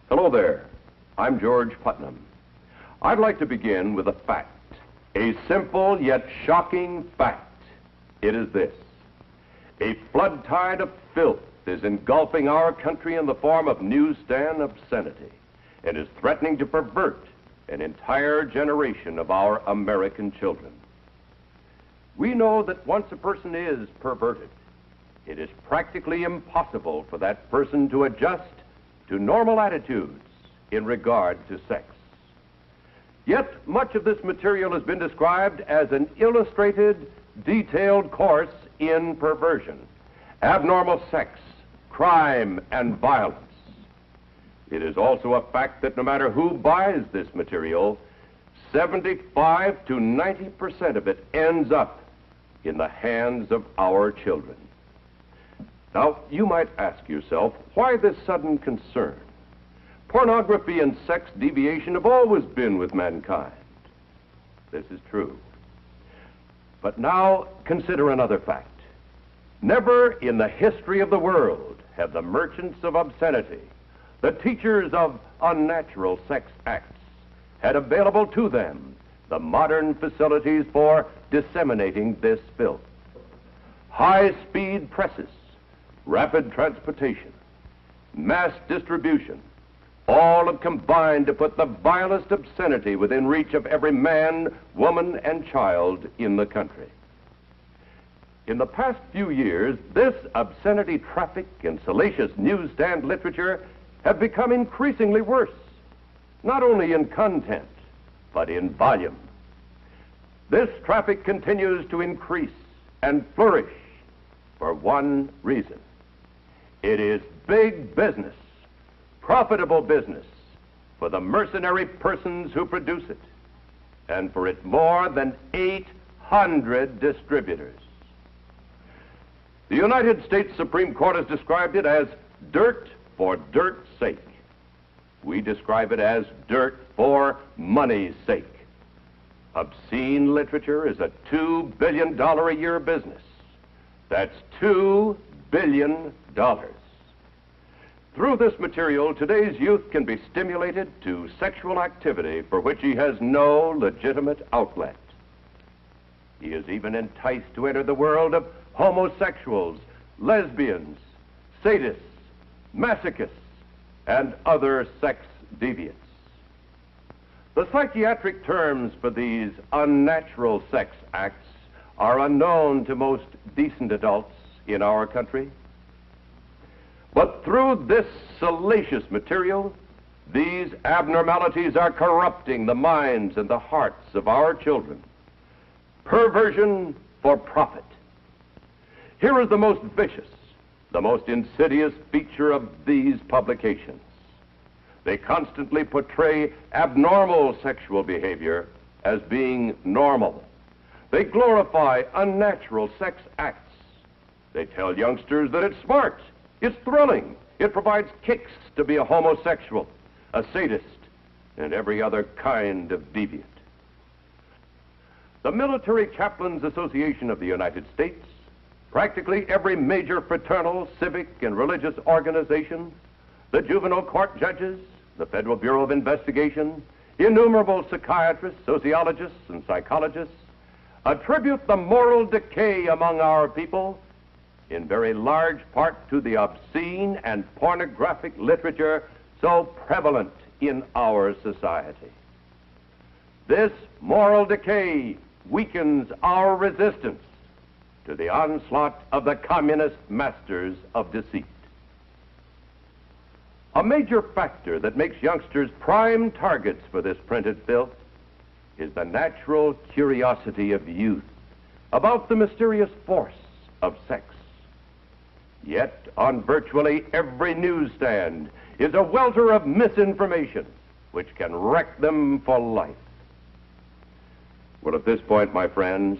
Hello there. I'm George Putnam. I'd like to begin with a fact, a simple yet shocking fact. It is this: a flood tide of filth is engulfing our country in the form of newsstand obscenity and is threatening to pervert an entire generation of our American children. We know that once a person is perverted, it is practically impossible for that person to adjust to normal attitudes in regard to sex. Yet much of this material has been described as an illustrated, detailed course in perversion, abnormal sex, crime, and violence. It is also a fact that no matter who buys this material, 75 to 90% of it ends up in the hands of our children. Now, you might ask yourself, why this sudden concern? Pornography and sex deviation have always been with mankind. This is true. But now consider another fact. Never in the history of the world have the merchants of obscenity, the teachers of unnatural sex acts, had available to them the modern facilities for disseminating this filth. High-speed presses, rapid transportation, mass distribution, all have combined to put the vilest obscenity within reach of every man, woman, and child in the country. In the past few years, this obscenity traffic and salacious newsstand literature have become increasingly worse, not only in content, but in volume. This traffic continues to increase and flourish for one reason. It is big business, profitable business for the mercenary persons who produce it, and for its more than 800 distributors. The United States Supreme Court has described it as dirt for dirt's sake. We describe it as dirt for money's sake. Obscene literature is a $2 billion a year business. That's $2 billion. Through this material, today's youth can be stimulated to sexual activity for which he has no legitimate outlet. He is even enticed to enter the world of homosexuals, lesbians, sadists, masochists, and other sex deviants. The psychiatric terms for these unnatural sex acts are unknown to most decent adults in our country. But through this salacious material, these abnormalities are corrupting the minds and the hearts of our children. Perversion for profit. Here is the most vicious, the most insidious feature of these publications. They constantly portray abnormal sexual behavior as being normal. They glorify unnatural sex acts. They tell youngsters that it's smart, it's thrilling, it provides kicks to be a homosexual, a sadist, and every other kind of deviant. The Military Chaplains Association of the United States, practically every major fraternal, civic, and religious organization, the juvenile court judges, the Federal Bureau of Investigation, innumerable psychiatrists, sociologists, and psychologists attribute the moral decay among our people in very large part to the obscene and pornographic literature so prevalent in our society. This moral decay weakens our resistance to the onslaught of the communist masters of deceit. A major factor that makes youngsters prime targets for this printed filth is the natural curiosity of youth about the mysterious force of sex. Yet, on virtually every newsstand is a welter of misinformation which can wreck them for life. Well, at this point, my friends,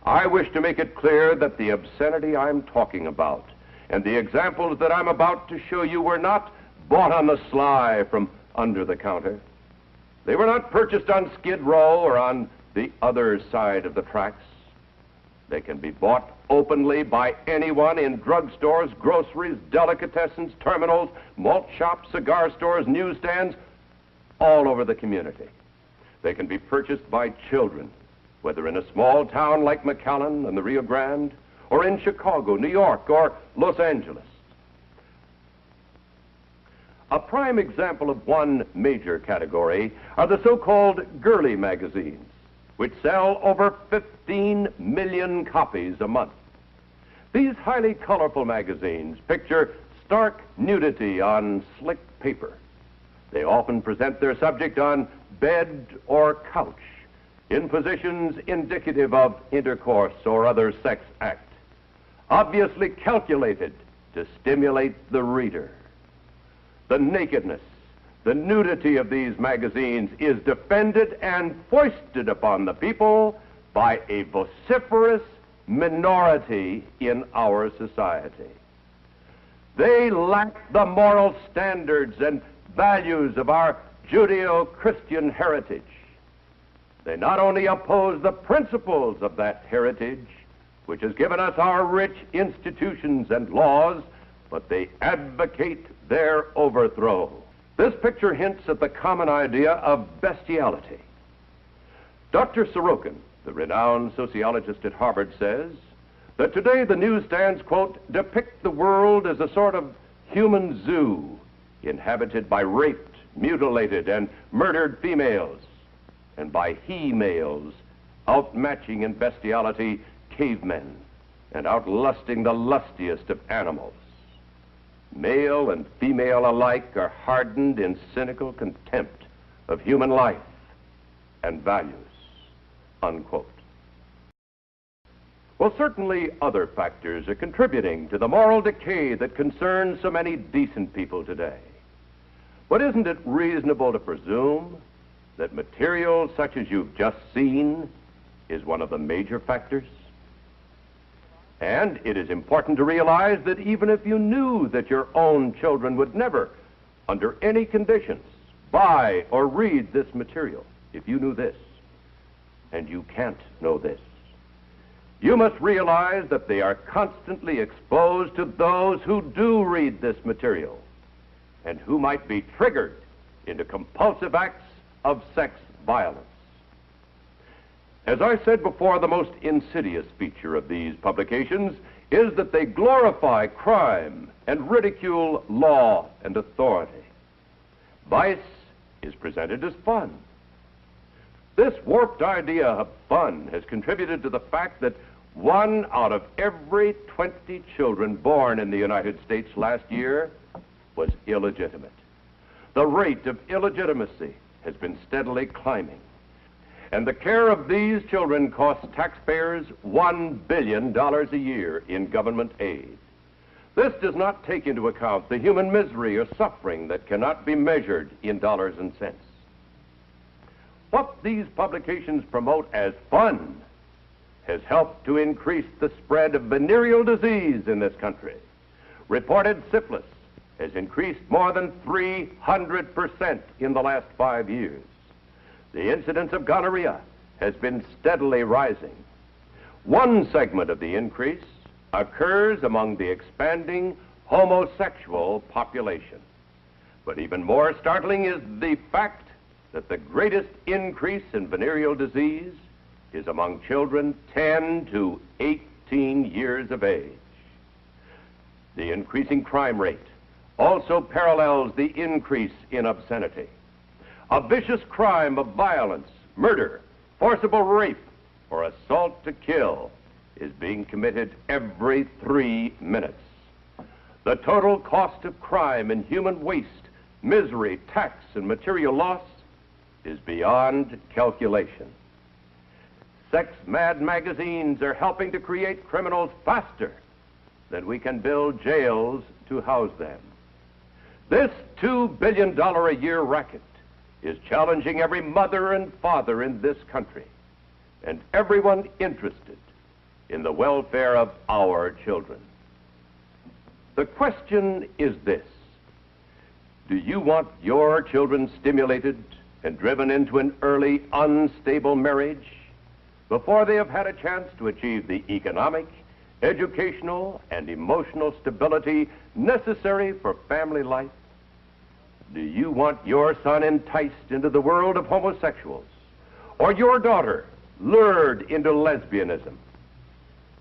I wish to make it clear that the obscenity I'm talking about and the examples that I'm about to show you were not bought on the sly from under the counter. They were not purchased on Skid Row or on the other side of the tracks. They can be bought openly by anyone in drugstores, groceries, delicatessens, terminals, malt shops, cigar stores, newsstands, all over the community. They can be purchased by children, whether in a small town like McAllen and the Rio Grande, or in Chicago, New York, or Los Angeles. A prime example of one major category are the so-called girly magazines, which sell over 15 million copies a month. These highly colorful magazines picture stark nudity on slick paper. They often present their subject on bed or couch, in positions indicative of intercourse or other sex act, obviously calculated to stimulate the reader. The nakedness, the nudity of these magazines is defended and foisted upon the people by a vociferous minority in our society. They lack the moral standards and values of our Judeo-Christian heritage. They not only oppose the principles of that heritage, which has given us our rich institutions and laws, but they advocate their overthrow. This picture hints at the common idea of bestiality. Dr. Sorokin, the renowned sociologist at Harvard, says that today the newsstands, quote, depict the world as a sort of human zoo inhabited by raped, mutilated, and murdered females, and by he-males outmatching in bestiality cavemen and outlusting the lustiest of animals. Male and female alike are hardened in cynical contempt of human life and values, unquote. Well, certainly other factors are contributing to the moral decay that concerns so many decent people today. But isn't it reasonable to presume that material such as you've just seen is one of the major factors? And it is important to realize that even if you knew that your own children would never, under any conditions, buy or read this material, if you knew this, and you can't know this, you must realize that they are constantly exposed to those who do read this material and who might be triggered into compulsive acts of sex violence. As I said before, the most insidious feature of these publications is that they glorify crime and ridicule law and authority. Vice is presented as fun. This warped idea of fun has contributed to the fact that 1 out of every 20 children born in the United States last year was illegitimate. The rate of illegitimacy has been steadily climbing, and the care of these children costs taxpayers $1 billion a year in government aid. This does not take into account the human misery or suffering that cannot be measured in dollars and cents. What these publications promote as fun has helped to increase the spread of venereal disease in this country. Reported syphilis has increased more than 300% in the last 5 years. The incidence of gonorrhea has been steadily rising. One segment of the increase occurs among the expanding homosexual population. But even more startling is the fact that the greatest increase in venereal disease is among children 10 to 18 years of age. The increasing crime rate also parallels the increase in obscenity. A vicious crime of violence, murder, forcible rape, or assault to kill is being committed every 3 minutes. The total cost of crime in human waste, misery, tax, and material loss is beyond calculation. Sex-mad magazines are helping to create criminals faster than we can build jails to house them. This $2 billion a year racket is challenging every mother and father in this country and everyone interested in the welfare of our children. The question is this: do you want your children stimulated and driven into an early, unstable marriage before they have had a chance to achieve the economic educational and emotional stability necessary for family life? Do you want your son enticed into the world of homosexuals, or your daughter lured into lesbianism?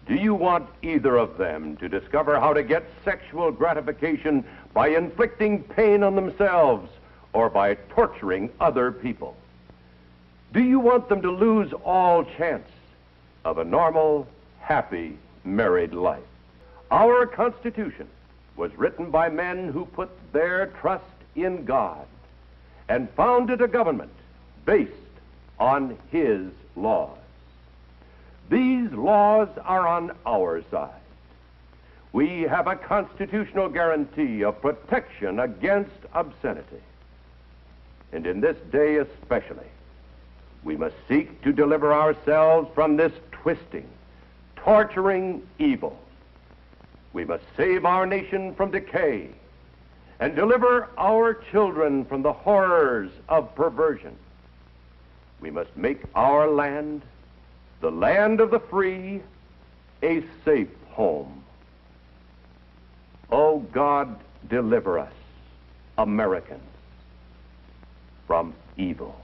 Do you want either of them to discover how to get sexual gratification by inflicting pain on themselves or by torturing other people? Do you want them to lose all chance of a normal, happy, married life? Our Constitution was written by men who put their trust in God and founded a government based on His laws. These laws are on our side. We have a constitutional guarantee of protection against obscenity. And in this day especially, we must seek to deliver ourselves from this twisting, torturing evil. We must save our nation from decay and deliver our children from the horrors of perversion. We must make our land, the land of the free, a safe home. Oh God, deliver us, Americans, from evil.